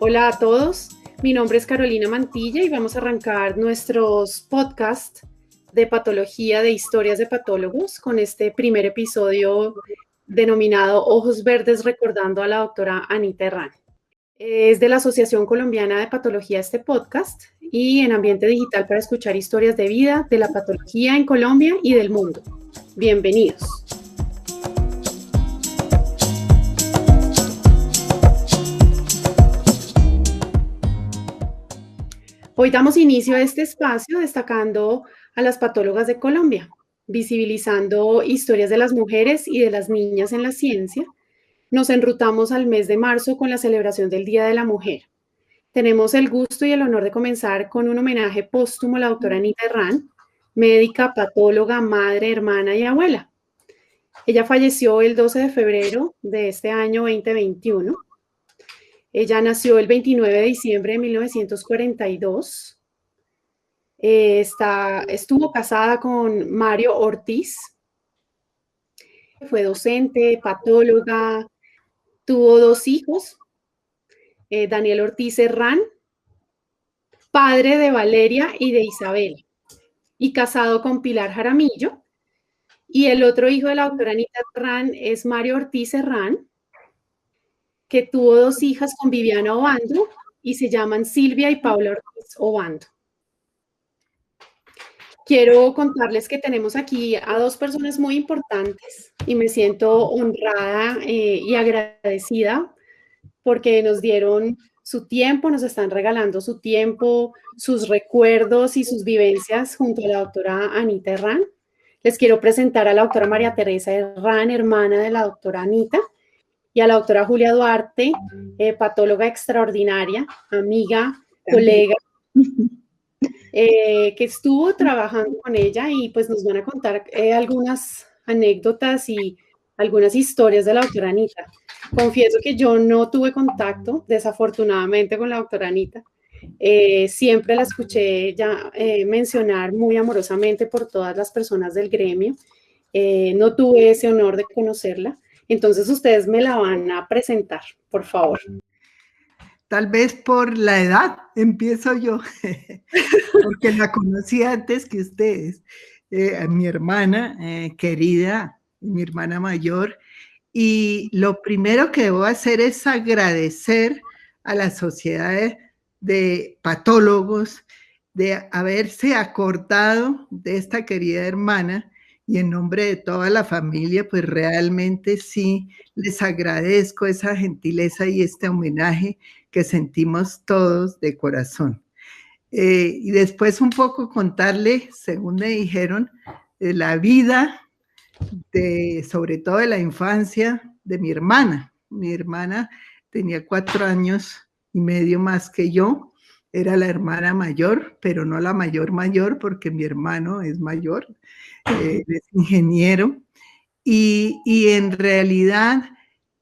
Hola a todos, mi nombre es Carolina Mantilla y vamos a arrancar nuestros podcasts de patología de historias de patólogos con este primer episodio denominado Ojos Verdes recordando a la doctora Anita Herrán. Es de la Asociación Colombiana de Patología este podcast y en ambiente digital para escuchar historias de vida, de la patología en Colombia y del mundo. Bienvenidos. Hoy damos inicio a este espacio destacando a las patólogas de Colombia, visibilizando historias de las mujeres y de las niñas en la ciencia. Nos enrutamos al mes de marzo con la celebración del Día de la Mujer. Tenemos el gusto y el honor de comenzar con un homenaje póstumo a la doctora Anita Herrán, médica, patóloga, madre, hermana y abuela. Ella falleció el 12 de febrero de este año 2021. Ella nació el 29 de diciembre de 1942. Estuvo casada con Mario Ortiz, fue docente, patóloga, tuvo 2 hijos, Daniel Ortiz Herrán, padre de Valeria y de Isabel, y casado con Pilar Jaramillo. Y el otro hijo de la doctora Anita Herrán es Mario Ortiz Herrán, que tuvo 2 hijas con Viviana Obando y se llaman Silvia y Paula Ortiz Obando. Quiero contarles que tenemos aquí a 2 personas muy importantes y me siento honrada y agradecida porque nos dieron su tiempo, nos están regalando su tiempo, sus recuerdos y sus vivencias junto a la doctora Anita Herrán. Les quiero presentar a la doctora María Teresa Herrán, hermana de la doctora Anita, y a la doctora Julia Duarte, patóloga extraordinaria, amiga, colega, que estuvo trabajando con ella y pues nos van a contar algunas anécdotas y algunas historias de la doctora Anita. Confieso que yo no tuve contacto, desafortunadamente, con la doctora Anita. Siempre la escuché ya mencionar muy amorosamente por todas las personas del gremio. No tuve ese honor de conocerla. Entonces ustedes me la van a presentar, por favor. Tal vez por la edad, empiezo yo, porque la conocí antes que ustedes, a mi hermana querida, mi hermana mayor, y lo primero que debo hacer es agradecer a la sociedad de patólogos de haberse acordado de esta querida hermana, y en nombre de toda la familia, pues realmente sí les agradezco esa gentileza y este homenaje que sentimos todos de corazón. Y después un poco contarle, según me dijeron, de la vida, sobre todo de la infancia de mi hermana. Mi hermana tenía 4 años y medio más que yo, era la hermana mayor, pero no la mayor mayor, porque mi hermano es mayor, es ingeniero, y en realidad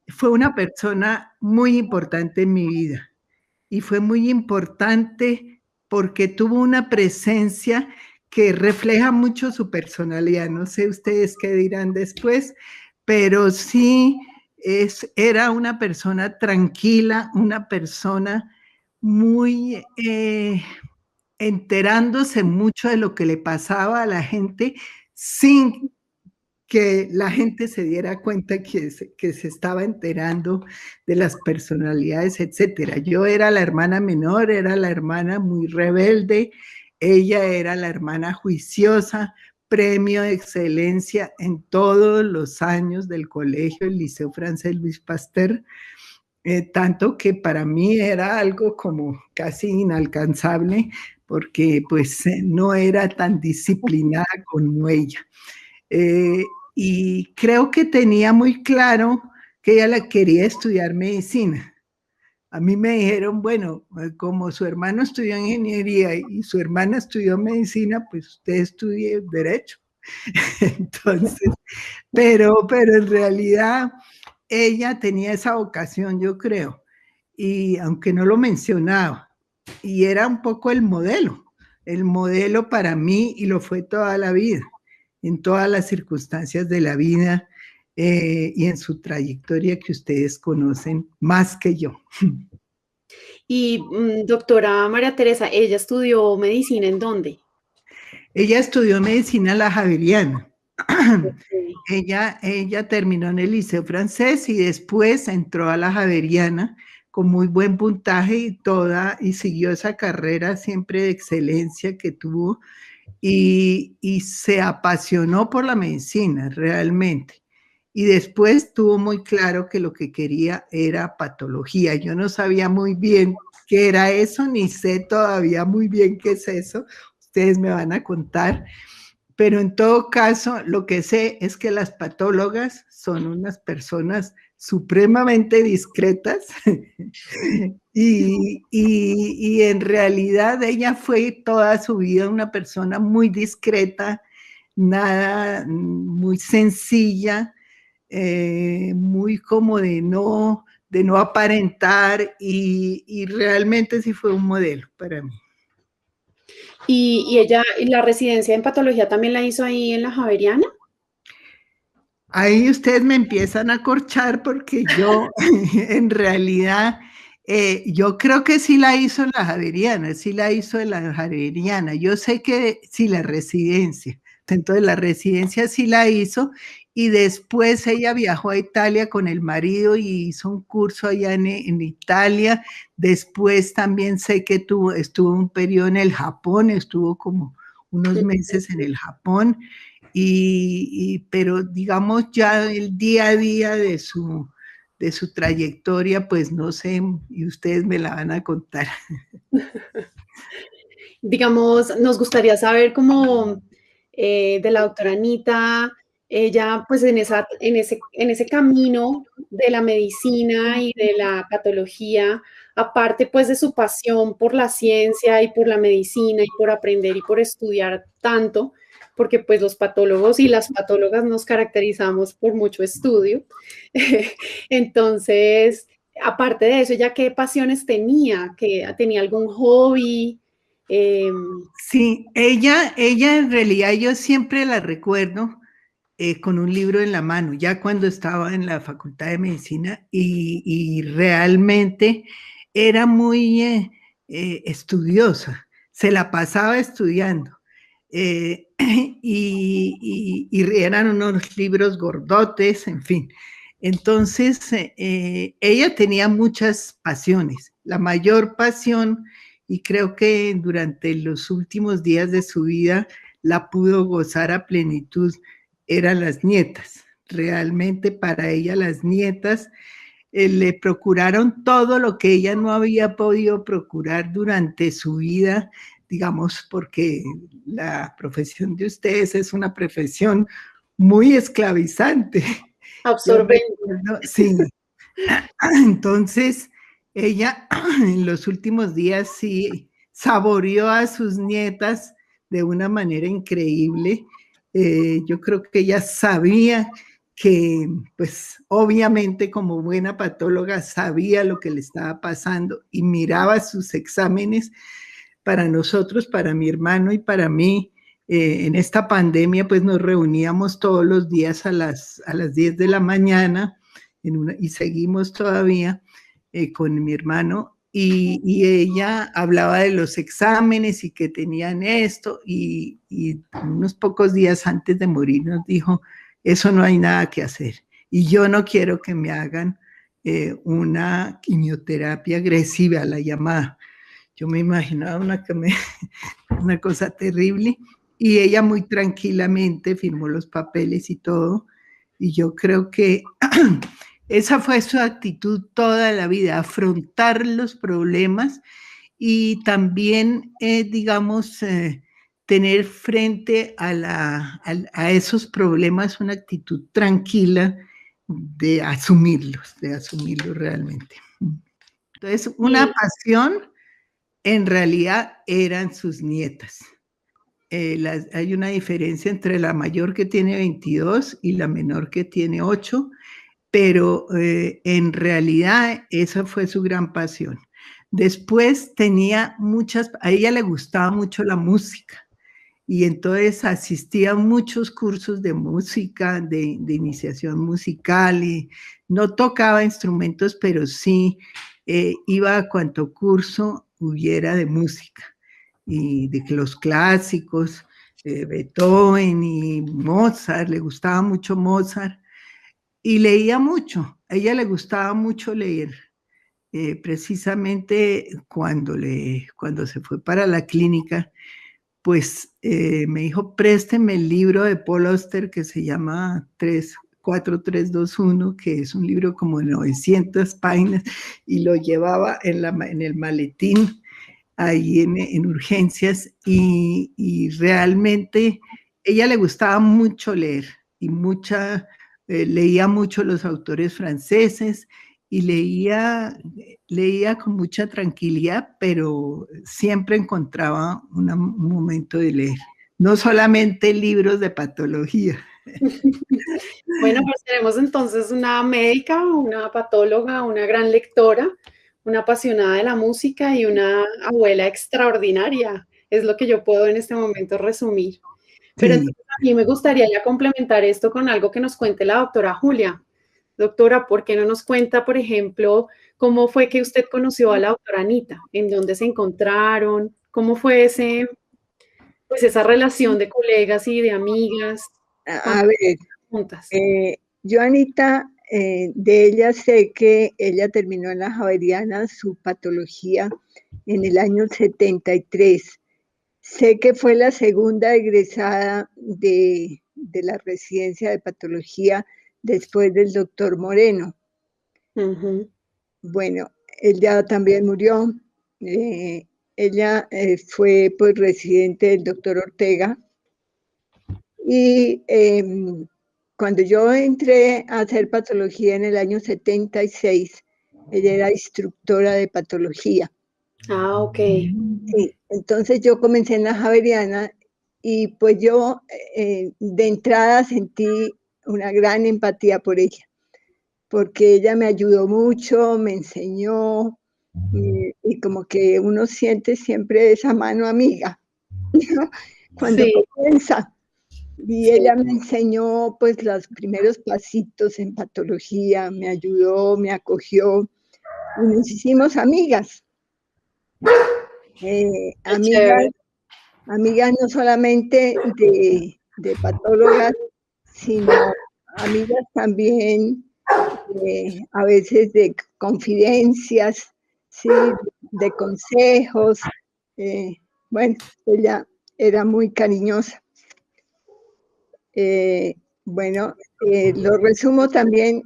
fue una persona muy importante en mi vida. Y fue muy importante porque tuvo una presencia que refleja mucho su personalidad. No sé ustedes qué dirán después, pero sí era una persona tranquila, una persona muy enterándose mucho de lo que le pasaba a la gente sin que la gente se diera cuenta que se estaba enterando de las personalidades, etcétera. Yo era la hermana menor, era la hermana muy rebelde, ella era la hermana juiciosa, premio de excelencia en todos los años del colegio, el Liceo Francés Luis Pasteur, tanto que para mí era algo como casi inalcanzable, porque pues no era tan disciplinada como ella. Y creo que tenía muy claro que ella la quería estudiar medicina. A mí me dijeron, bueno, como su hermano estudió ingeniería y su hermana estudió medicina, pues usted estudie derecho. Entonces, pero en realidad ella tenía esa vocación, yo creo, y aunque no lo mencionaba, y era un poco el modelo para mí, y lo fue toda la vida, en todas las circunstancias de la vida y en su trayectoria que ustedes conocen más que yo. Y doctora María Teresa, ¿ella estudió medicina en dónde? Ella estudió medicina en la Javeriana. Ok. Ella terminó en el Liceo Francés y después entró a la Javeriana con muy buen puntaje y siguió esa carrera siempre de excelencia que tuvo y se apasionó por la medicina realmente. Y después tuvo muy claro que lo que quería era patología. Yo no sabía muy bien qué era eso, ni sé todavía muy bien qué es eso. Ustedes me van a contar. Pero en todo caso, lo que sé es que las patólogas son unas personas supremamente discretas y en realidad ella fue toda su vida una persona muy discreta, nada, muy sencilla, muy como de no aparentar y realmente sí fue un modelo para mí. Y ella, ¿y la residencia en patología también la hizo ahí en la Javeriana? Ahí ustedes me empiezan a corchar porque yo en realidad yo creo que sí la hizo en la Javeriana, sí la hizo en la Javeriana. Yo sé que sí la residencia. Entonces la residencia sí la hizo y después ella viajó a Italia con el marido y hizo un curso allá en Italia. Después también sé que estuvo un periodo en el Japón, estuvo como unos meses en el Japón pero digamos ya el día a día de su trayectoria, pues no sé, y ustedes me la van a contar. Digamos, nos gustaría saber cómo de la doctora Anita, ella pues en ese camino de la medicina y de la patología, aparte pues de su pasión por la ciencia y por la medicina y por aprender y por estudiar tanto, porque pues los patólogos y las patólogas nos caracterizamos por mucho estudio. Entonces, aparte de eso, ¿ya qué pasiones tenía? ¿Que tenía algún hobby? Eh, Sí, ella en realidad yo siempre la recuerdo con un libro en la mano, ya cuando estaba en la Facultad de Medicina y realmente era muy estudiosa, se la pasaba estudiando. Y eran unos libros gordotes, en fin. Entonces, ella tenía muchas pasiones. La mayor pasión, y creo que durante los últimos días de su vida la pudo gozar a plenitud, eran las nietas. Realmente para ella las nietas le procuraron todo lo que ella no había podido procurar durante su vida, digamos, porque la profesión de ustedes es una profesión muy esclavizante. Yo absorbente. recuerdo, sí. Entonces, ella en los últimos días sí saboreó a sus nietas de una manera increíble. Yo creo que ella sabía que, pues obviamente como buena patóloga, sabía lo que le estaba pasando y miraba sus exámenes para nosotros, para mi hermano y para mí. En esta pandemia, pues nos reuníamos todos los días a las 10 de la mañana y seguimos todavía con mi hermano y ella hablaba de los exámenes y que tenían esto y unos pocos días antes de morir nos dijo, eso no hay nada que hacer y yo no quiero que me hagan una quimioterapia agresiva, la llamada. Yo me imaginaba una cosa terrible y ella muy tranquilamente firmó los papeles y todo. Y yo creo que esa fue su actitud toda la vida, afrontar los problemas y también, digamos, tener frente a esos problemas una actitud tranquila de asumirlos realmente. Entonces, una Y, pasión en realidad eran sus nietas. Hay una diferencia entre la mayor que tiene 22 y la menor que tiene 8, pero en realidad esa fue su gran pasión. Después tenía a ella le gustaba mucho la música y entonces asistía a muchos cursos de música, de iniciación musical y no tocaba instrumentos, pero sí iba a cuanto curso hubiera de música y de los clásicos, Beethoven y Mozart, le gustaba mucho Mozart y leía mucho, a ella le gustaba mucho leer. Precisamente cuando se fue para la clínica, pues me dijo, présteme el libro de Paul Auster que se llama 4321, que es un libro como de 900 páginas, y lo llevaba en el maletín ahí en urgencias, y realmente ella le gustaba mucho leer, y leía mucho los autores franceses, y leía con mucha tranquilidad, pero siempre encontraba un momento de leer. No solamente libros de patología. Bueno, pues tenemos entonces una médica, una patóloga, una gran lectora, una apasionada de la música y una abuela extraordinaria. Es lo que yo puedo en este momento resumir. Pero Sí. entonces a mí me gustaría ya complementar esto con algo que nos cuente la doctora Julia. Doctora, ¿por qué no nos cuenta, por ejemplo, cómo fue que usted conoció a la doctora Anita? ¿En dónde se encontraron? ¿Cómo fue pues esa relación de colegas y de amigas? A ver, Juntas. yo, Anita, de ella sé que ella terminó en la Javeriana su patología en el año 73. Sé que fue la segunda egresada de la residencia de patología después del doctor Moreno. Uh-huh. Bueno, él ya también murió. Ella fue pues residente del doctor Ortega. Y cuando yo entré a hacer patología en el año 76, ella era instructora de patología. Ah, ok. Sí, entonces yo comencé en la Javeriana y pues yo de entrada sentí una gran empatía por ella, porque ella me ayudó mucho, me enseñó y como que uno siente siempre esa mano amiga, ¿no? Cuando Sí, comienza. Y sí. ella me enseñó pues los primeros pasitos en patología, me ayudó, me acogió y nos hicimos amigas. Qué chévere. Amigas no solamente de patólogas, sino amigas también a veces de confidencias, ¿sí? De consejos. Bueno, ella era muy cariñosa. Bueno, lo resumo también,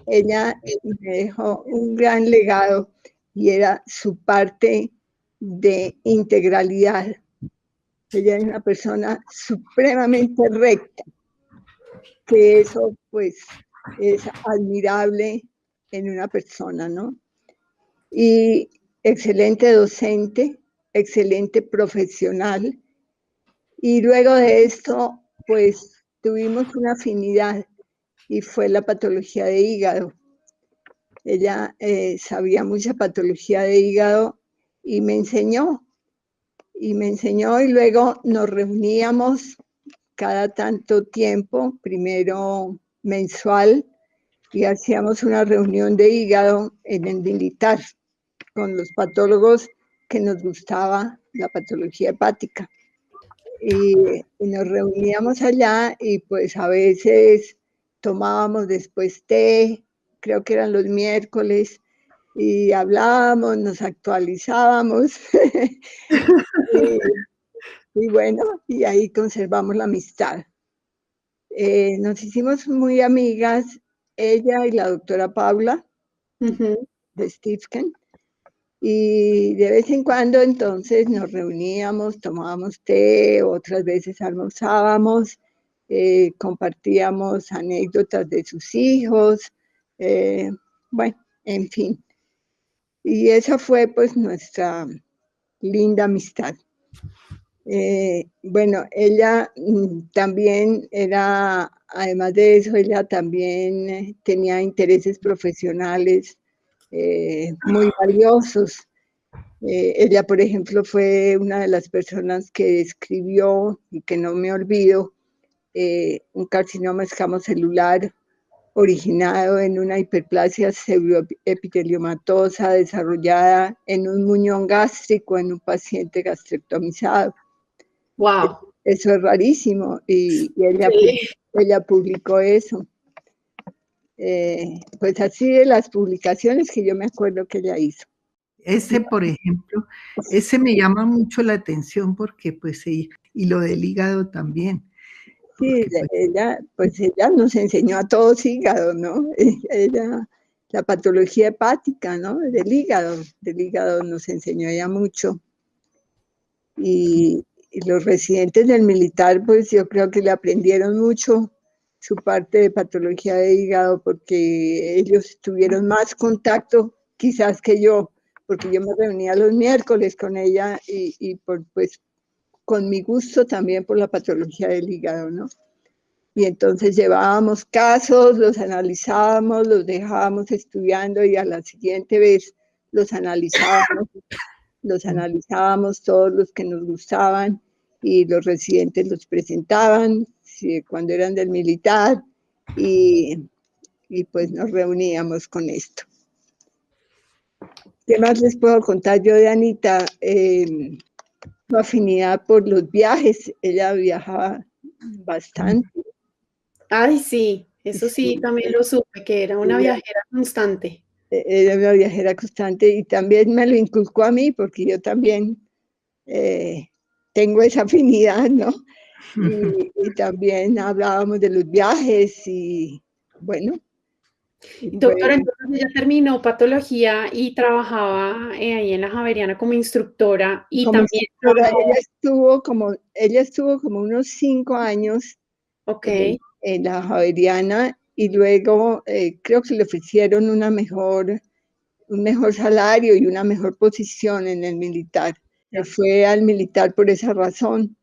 ella me dejó un gran legado y era su parte de integralidad. Ella es una persona supremamente recta, que eso pues es admirable en una persona, ¿no? Y excelente docente, excelente profesional. Y luego de esto, pues tuvimos una afinidad y fue la patología de hígado. Ella sabía mucha patología de hígado y me enseñó. Y luego nos reuníamos cada tanto tiempo, primero mensual, y hacíamos una reunión de hígado en el militar con los patólogos que nos gustaba la patología hepática. Y nos reuníamos allá y pues a veces tomábamos después té, creo que eran los miércoles, y hablábamos, nos actualizábamos. Y bueno, y ahí conservamos la amistad. Nos hicimos muy amigas, ella y la doctora Paula Uh-huh. de Stifken, y de vez en cuando entonces nos reuníamos, tomábamos té, otras veces almorzábamos, compartíamos anécdotas de sus hijos, bueno, en fin. Y esa fue pues nuestra linda amistad. Bueno, ella también era, además de eso, ella también tenía intereses profesionales muy valiosos. Ella, por ejemplo, fue una de las personas que escribió, y que no me olvido, un carcinoma escamocelular originado en una hiperplasia pseudoepiteliomatosa desarrollada en un muñón gástrico en un paciente gastrectomizado. Wow. Eso es rarísimo y ella publicó eso. Pues así de las publicaciones que yo me acuerdo que ella hizo. Ese, por ejemplo, ese me llama mucho la atención porque pues y lo del hígado también. Sí, ella nos enseñó a todos hígado, ¿no? Ella, la patología hepática, ¿no? Del hígado nos enseñó ella mucho. Y los residentes del militar, pues yo creo que le aprendieron mucho su parte de patología de hígado porque ellos tuvieron más contacto quizás que yo, porque yo me reunía los miércoles con ella y pues con mi gusto también por la patología del hígado, ¿no? Y entonces llevábamos casos, los analizábamos, los dejábamos estudiando y a la siguiente vez los analizábamos todos los que nos gustaban y los residentes los presentaban cuando eran del militar y pues nos reuníamos con esto. ¿Qué más les puedo contar yo de Anita? Su afinidad por los viajes, ella viajaba bastante. Ay, sí, eso sí, también lo supe, que era una viajera constante. Era una viajera constante y también me lo inculcó a mí porque yo también tengo esa afinidad, ¿no? Y también hablábamos de los viajes y bueno. Doctora, entonces ella terminó patología y trabajaba ahí en la Javeriana como instructora y como también ella estuvo como unos 5 años en la Javeriana y luego creo que le ofrecieron un mejor salario y una mejor posición en el militar. Se fue al militar por esa razón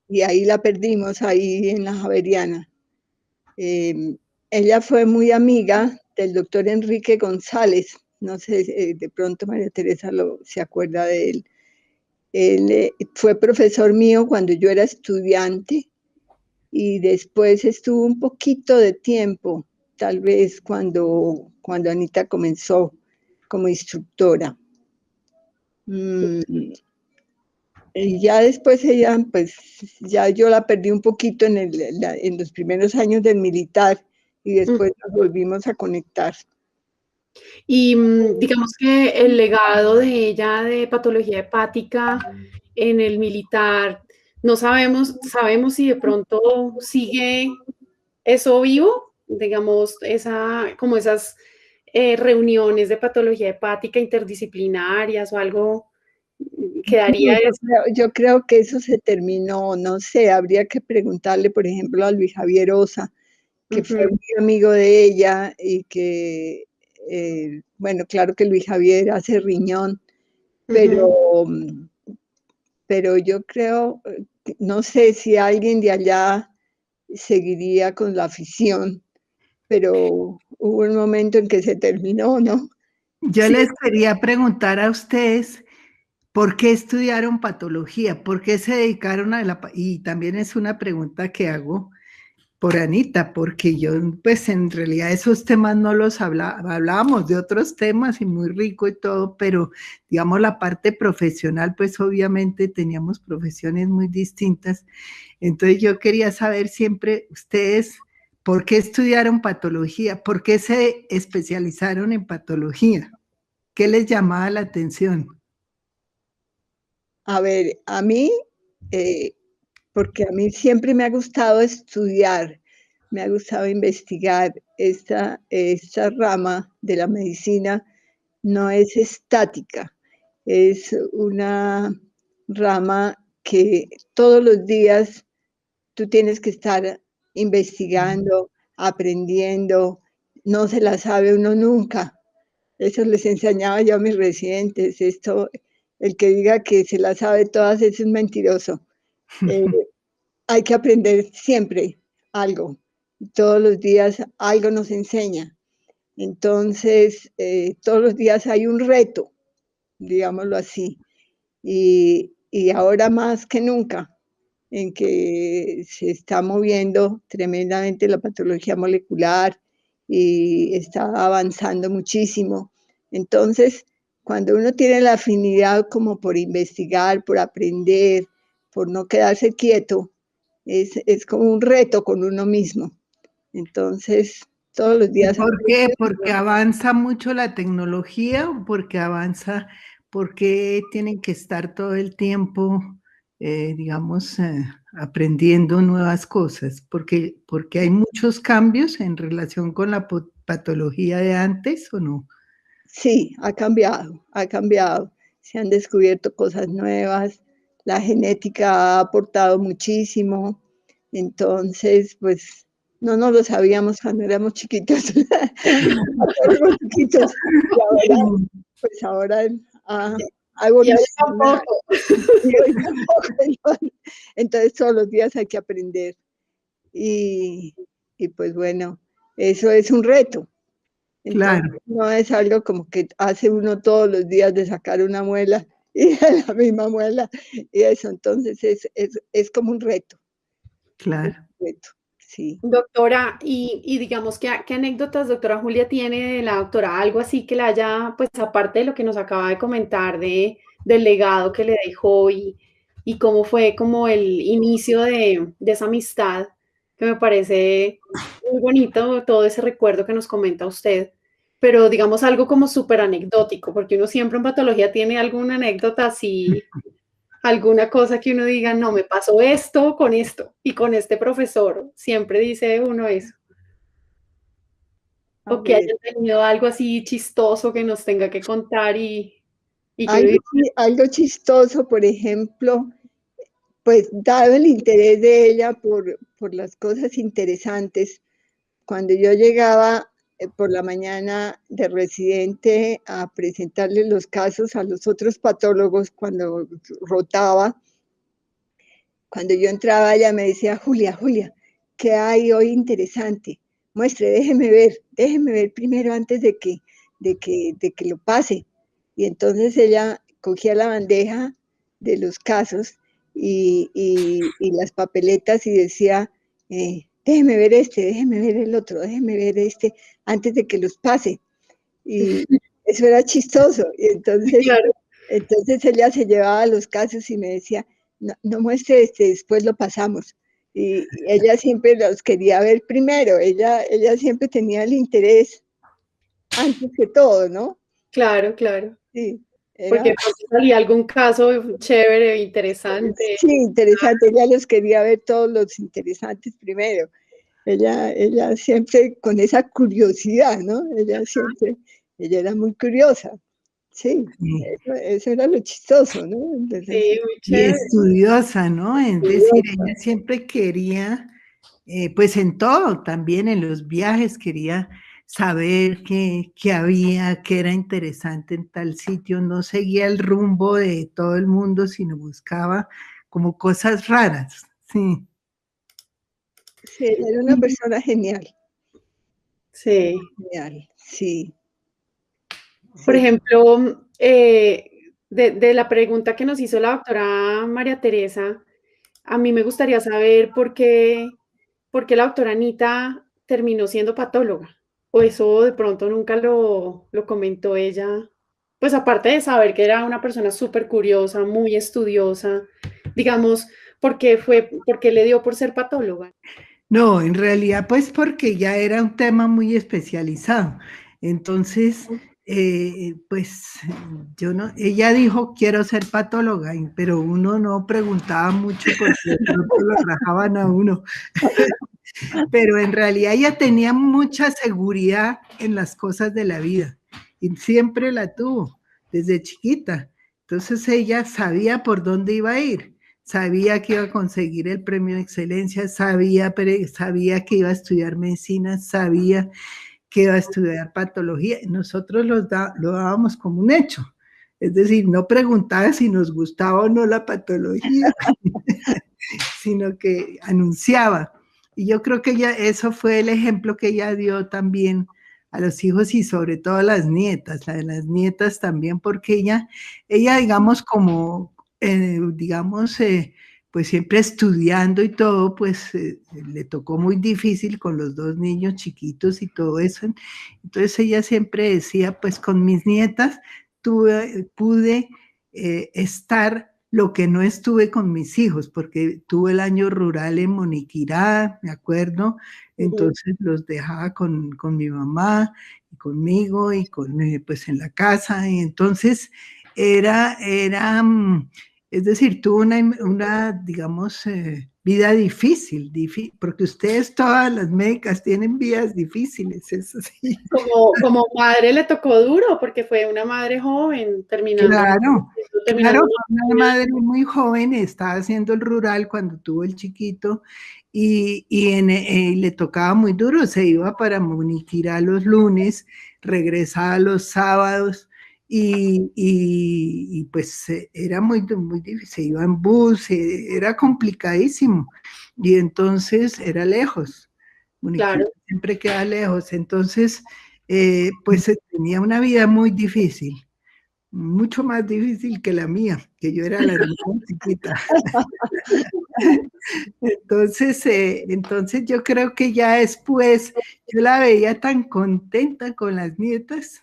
y ahí la perdimos, ahí en la Javeriana. Ella fue muy amiga del doctor Enrique González, no sé, de pronto María Teresa se acuerda de él. Él fue profesor mío cuando yo era estudiante y después estuvo un poquito de tiempo, tal vez cuando Anita comenzó como instructora. Y ya después ella, pues ya yo la perdí un poquito en los primeros años del militar y después nos volvimos a conectar. Y digamos que el legado de ella de patología hepática en el militar, no sabemos si de pronto sigue eso vivo, digamos, como esas reuniones de patología hepática interdisciplinarias o algo quedaría. Yo creo que eso se terminó, no sé, habría que preguntarle, por ejemplo, a Luis Javier Osa, que fue muy amigo de ella y que, bueno, claro que Luis Javier hace riñón, pero yo creo, no sé si alguien de allá seguiría con la afición, pero hubo un momento en que se terminó, ¿no? Yo les quería preguntar a ustedes, ¿por qué estudiaron patología? ¿Por qué se dedicaron y también es una pregunta que hago por Anita, porque yo, pues en realidad esos temas no los hablábamos de otros temas y muy rico y todo, pero digamos la parte profesional, pues obviamente teníamos profesiones muy distintas. Entonces yo quería saber siempre ustedes, ¿por qué estudiaron patología? ¿Por qué se especializaron en patología? ¿Qué les llamaba la atención? A ver, a mí, porque a mí siempre me ha gustado estudiar, me ha gustado investigar. Esta rama de la medicina no es estática, es una rama que todos los días tú tienes que estar investigando, aprendiendo, no se la sabe uno nunca. Eso les enseñaba yo a mis residentes. El que diga que se la sabe todas es un mentiroso. Hay que aprender siempre algo. Todos los días algo nos enseña. Entonces, todos los días hay un reto, digámoslo así. Y ahora más que nunca, en que se está moviendo tremendamente la patología molecular y está avanzando muchísimo. Entonces, cuando uno tiene la afinidad como por investigar, por aprender, por no quedarse quieto, es como un reto con uno mismo. Entonces, todos los días... ¿Por qué? ¿Porque avanza mucho la tecnología o porque tienen que estar todo el tiempo, digamos, aprendiendo nuevas cosas? Porque hay muchos cambios en relación con la patología de antes, ¿o no? Sí, ha cambiado, ha cambiado. Se han descubierto cosas nuevas, la genética ha aportado muchísimo. Entonces, pues, no nos lo sabíamos cuando éramos chiquitos. Cuando éramos chiquitos. Y ahora, pues ahora ha Y hoy evolucionado. tampoco. Y hoy tampoco, ¿no? Entonces, todos los días hay que aprender. Y, y pues bueno, eso es un reto. Entonces, Claro, no es algo como que hace uno todos los días de sacar una muela y de la misma muela y eso. Entonces, es como un reto, claro. sí. Doctora, y digamos, ¿qué anécdotas, doctora Julia, tiene de la doctora? Algo así que la haya, pues aparte de lo que nos acaba de comentar del legado que le dejó y cómo fue como el inicio de esa amistad, que me parece muy bonito todo ese recuerdo que nos comenta usted, pero digamos algo como súper anecdótico, porque uno siempre en patología tiene alguna anécdota así, alguna cosa que uno diga, no, me pasó esto y con este profesor. Siempre dice uno eso. A O que ver, hayan tenido algo así chistoso que nos tenga que contar y que uno algo, diga, algo chistoso, por ejemplo, pues dado el interés de ella por las cosas interesantes, cuando yo llegaba por la mañana de residente a presentarle los casos a los otros patólogos cuando rotaba, cuando yo entraba, ella me decía, Julia, Julia, ¿qué hay hoy interesante? Muestre, déjeme ver primero antes de que lo pase. Y entonces ella cogía la bandeja de los casos y las papeletas y decía, déjeme ver el otro, déjeme ver este, antes de que los pase. Y eso era chistoso. Y claro, entonces ella se llevaba los casos y me decía, no, no muestre este, después lo pasamos. Y ella siempre los quería ver primero, ella siempre tenía el interés antes que todo, ¿no? claro, claro. Sí, Porque era, de pronto salía algún caso chévere, interesante. sí, interesante, ella los quería ver todos los interesantes primero. Ella siempre con esa curiosidad, ¿no? Ella era muy curiosa. Sí, Sí. eso era lo chistoso, ¿no? Entonces, Sí, muy Y chévere. estudiosa, ¿no? Es decir, ella siempre quería, pues en todo, también en los viajes, quería saber qué había, qué era interesante en tal sitio, no seguía el rumbo de todo el mundo, sino buscaba como cosas raras, sí. sí, era una persona genial, Sí. genial, sí, Por sí. ejemplo, de la pregunta que nos hizo la doctora María Teresa, a mí me gustaría saber por qué la doctora Anita terminó siendo patóloga. O eso de pronto nunca lo comentó ella. Pues aparte de saber que era una persona súper curiosa, muy estudiosa, digamos, ¿por qué le dio por ser patóloga? No, en realidad pues porque ya era un tema muy especializado. Entonces, pues yo no, ella dijo quiero ser patóloga, pero uno no preguntaba mucho porque de pronto lo rajaban a uno. Pero en realidad ella tenía mucha seguridad en las cosas de la vida y siempre la tuvo desde chiquita. Entonces ella sabía por dónde iba a ir, sabía que iba a conseguir el premio de excelencia, sabía que iba a estudiar medicina, sabía que iba a estudiar patología. Nosotros lo dábamos como un hecho. Es decir, no preguntaba si nos gustaba o no la patología, sino que anunciaba. Y yo creo que eso fue el ejemplo que ella dio también a los hijos y sobre todo a las nietas, también, porque ella digamos, como, digamos, pues siempre estudiando y todo, pues le tocó muy difícil con los 2 niños chiquitos y todo eso. Entonces ella siempre decía, pues con mis nietas pude estar lo que no estuve con mis hijos, porque tuve el año rural en Moniquirá, me acuerdo, entonces los dejaba con mi mamá y conmigo y pues en la casa, y entonces era es decir, tuvo una digamos, vida difícil, porque ustedes todas las médicas tienen vidas difíciles, eso sí. Como madre le tocó duro, porque fue una madre joven, Claro, terminando una madre muy joven, estaba haciendo el rural cuando tuvo el chiquito y le tocaba muy duro, se iba para Muniquirá los lunes, regresaba los sábados y pues era muy difícil, se iba en bus, era complicadísimo y entonces era lejos, Muniquirá claro. siempre queda lejos, entonces pues tenía una vida muy difícil, mucho más difícil que la mía, que yo era la hermana chiquita. Entonces yo creo que ya después yo la veía tan contenta con las nietas.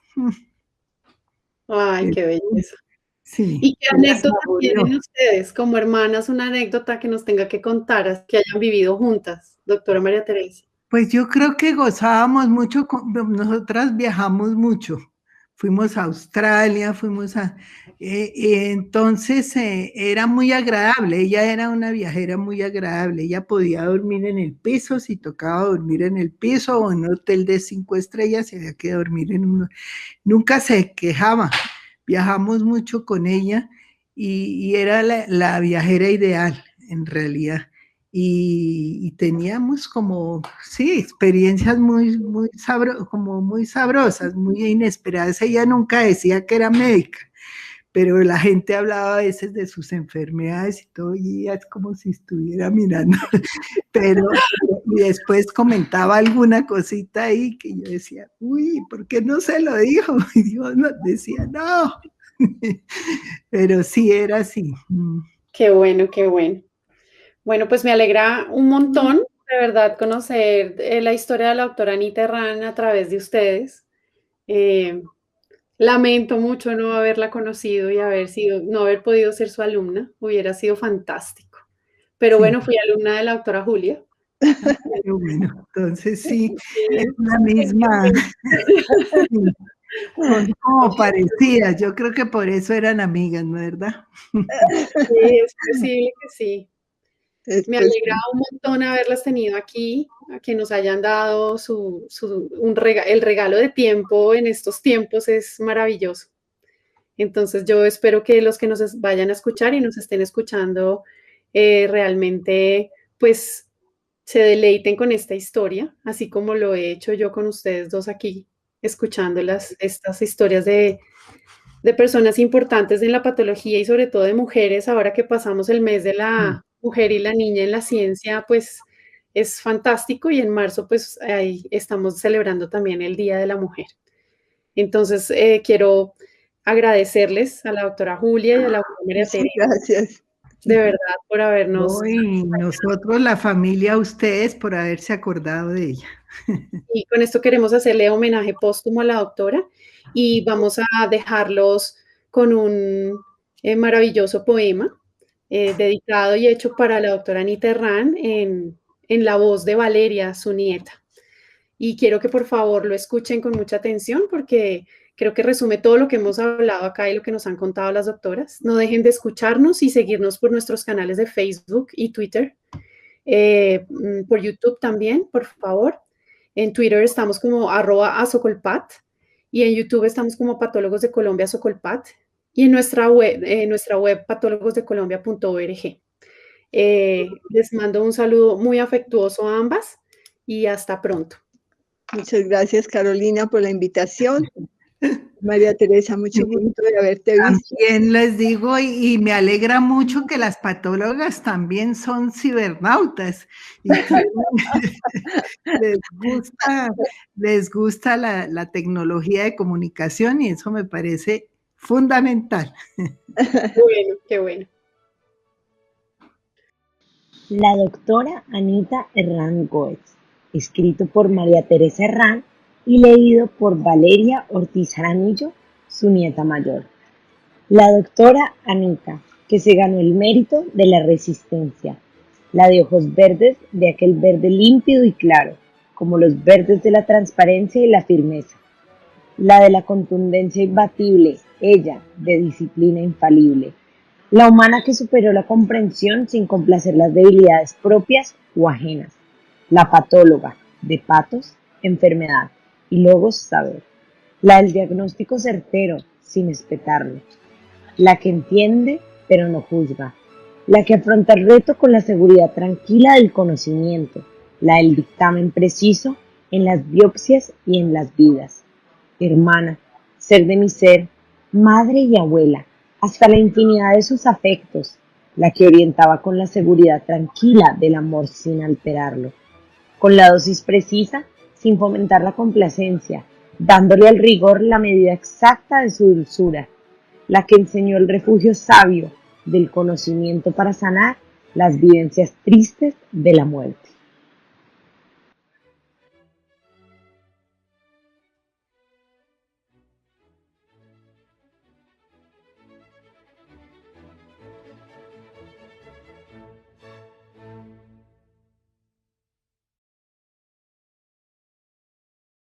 Ay, qué belleza. Sí, ¿Y qué que las anécdota saboreó. tienen ustedes como hermanas, una anécdota que nos tenga que contar, que hayan vivido juntas, doctora María Teresa? Pues yo creo que gozábamos mucho, nosotras viajamos mucho, fuimos a Australia, entonces era muy agradable, ella era una viajera muy agradable, ella podía dormir en el piso, si tocaba dormir en el piso o en un hotel de 5 estrellas, se había que dormir en uno, nunca se quejaba, viajamos mucho con ella y era la viajera ideal en realidad. Y teníamos como, sí, experiencias como muy sabrosas, muy inesperadas. Ella nunca decía que era médica, pero la gente hablaba a veces de sus enfermedades y todo, y ella es como si estuviera mirando, pero y después comentaba alguna cosita ahí que yo decía, uy, ¿por qué no se lo dijo? Y Dios nos decía, no, pero sí era así. Qué bueno, qué bueno. Bueno, pues me alegra un montón, de verdad, conocer la historia de la doctora Anita Herrán a través de ustedes. Eh, Lamento mucho no haberla conocido y no haber podido ser su alumna, hubiera sido fantástico. Pero Sí. bueno, fui alumna de la doctora Julia. Qué bueno, entonces sí, es Sí, la misma, sí, son como parecidas, yo creo que por eso eran amigas, ¿no es verdad? sí, es posible que sí. Me Después, alegra un montón haberlas tenido aquí, a que nos hayan dado el regalo de tiempo en estos tiempos es maravilloso. Entonces yo espero que los que nos vayan a escuchar y nos estén escuchando realmente pues se deleiten con esta historia, así como lo he hecho yo con ustedes dos aquí, escuchando estas historias de personas importantes en la patología y sobre todo de mujeres, ahora que pasamos el mes de la mujer y la niña en la ciencia, pues es fantástico y en marzo pues ahí estamos celebrando también el Día de la Mujer. Entonces quiero agradecerles a la doctora Julia y a la doctora María muchas Teresa, gracias. de verdad, por habernos, No, y nosotros, la familia, a ustedes por haberse acordado de ella. y con esto queremos hacerle homenaje póstumo a la doctora y vamos a dejarlos con un maravilloso poema dedicado y hecho para la doctora Anita Herrán en la voz de Valeria, su nieta. Y quiero que por favor lo escuchen con mucha atención porque creo que resume todo lo que hemos hablado acá y lo que nos han contado las doctoras. No dejen de escucharnos y seguirnos por nuestros canales de Facebook y Twitter, por YouTube también, por favor. En Twitter estamos como @asocolpat y en YouTube estamos como Patólogos de Colombia Socolpat y en nuestra web patólogosdecolombia.org. Les mando un saludo muy afectuoso a ambas y hasta pronto. Muchas gracias, Carolina, por la invitación. María Teresa, mucho gusto de haberte visto. También les digo, y me alegra mucho que las patólogas también son cibernautas y les gusta, les gusta la tecnología de comunicación y eso me parece fundamental. Bueno, qué bueno. La doctora Anita Herrán Goetz, escrito por María Teresa Herrán y leído por Valeria Ortiz Jaramillo, su nieta mayor. La doctora Anita, que se ganó el mérito de la resistencia, la de ojos verdes, de aquel verde límpido y claro, como los verdes de la transparencia y la firmeza, la de la contundencia imbatible, ella, de disciplina infalible, la humana que superó la comprensión sin complacer las debilidades propias o ajenas, la patóloga, de patos, enfermedad, y logos saber, la del diagnóstico certero, sin espetarlo, la que entiende pero no juzga, la que afronta el reto con la seguridad tranquila del conocimiento, la del dictamen preciso en las biopsias y en las vidas. Hermana, ser de mi ser, madre y abuela, hasta la infinidad de sus afectos, la que orientaba con la seguridad tranquila del amor sin alterarlo, con la dosis precisa sin fomentar la complacencia, dándole al rigor la medida exacta de su dulzura, la que enseñó el refugio sabio del conocimiento para sanar las vivencias tristes de la muerte.